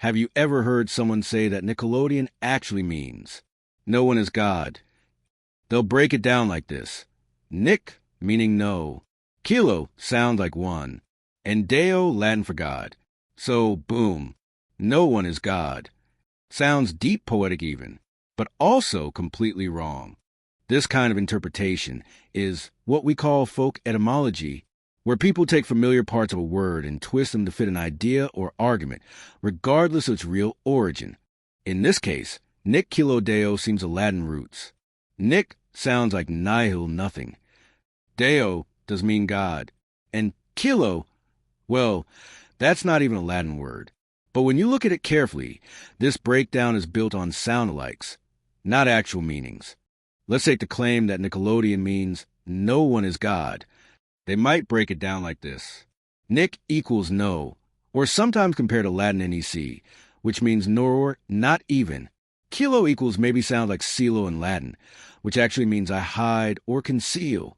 Have you ever heard someone say that Nickelodeon actually means no one is God? They'll break it down like this. Nic, meaning no. Kilo sounds like one. And Deo, Latin for God. So, boom, no one is God. Sounds deep poetic even, but also completely wrong. This kind of interpretation is what we call folk etymology, where people take familiar parts of a word and twist them to fit an idea or argument, regardless of its real origin. In this case, Nic-kelo-deo seems of Latin roots. Nic sounds like nihil, nothing. Deo does mean God. And kilo, well, that's not even a Latin word. But when you look at it carefully, this breakdown is built on sound-alikes, not actual meanings. Let's take the claim that Nickelodeon means no one is God. They might break it down like this. Nic equals no, or sometimes compared to Latin NEC, which means nor, not even. Kilo equals maybe sounds like silo in Latin, which actually means I hide or conceal.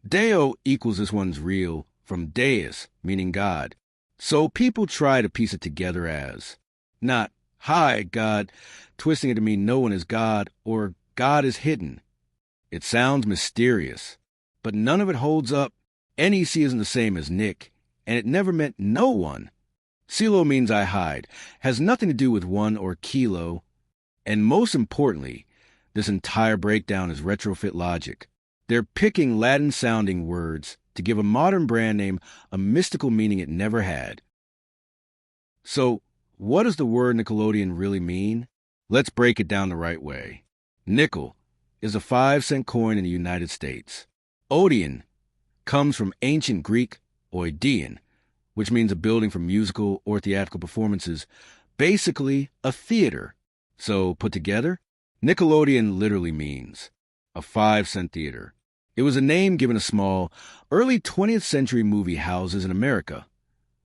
Deo equals this one's real, from deus, meaning God. So people try to piece it together as not, hi, God, twisting it to mean no one is God or God is hidden. It sounds mysterious, but none of it holds up. NEC isn't the same as Nic, and it never meant no one. Silo means I hide, has nothing to do with one or kilo. And most importantly, this entire breakdown is retrofit logic. They're picking Latin-sounding words to give a modern brand name a mystical meaning it never had. So, what does the word Nickelodeon really mean? Let's break it down the right way. Nickel is a 5-cent coin in the United States. Odeon comes from ancient Greek oideon, which means a building for musical or theatrical performances, basically a theater. So, put together, Nickelodeon literally means a 5-cent theater. It was a name given to small, early 20th century movie houses in America,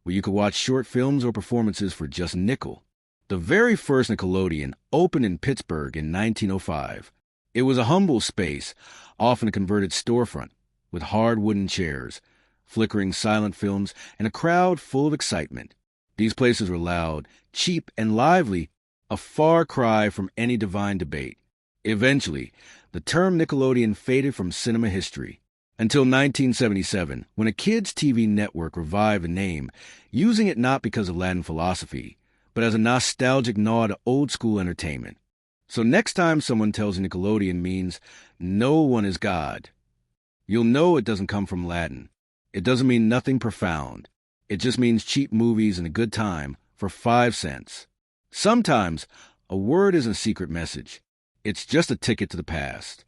where you could watch short films or performances for just a nickel. The very first Nickelodeon opened in Pittsburgh in 1905. It was a humble space, often a converted storefront, with hard wooden chairs, flickering silent films, and a crowd full of excitement. These places were loud, cheap, and lively, a far cry from any divine debate. Eventually, the term Nickelodeon faded from cinema history, until 1977, when a kids' TV network revived the name, using it not because of Latin philosophy, but as a nostalgic nod to old-school entertainment. So next time someone tells you Nickelodeon means no one is God, you'll know it doesn't come from Latin. It doesn't mean nothing profound. It just means cheap movies and a good time for 5 cents. Sometimes, a word isn't a secret message. It's just a ticket to the past.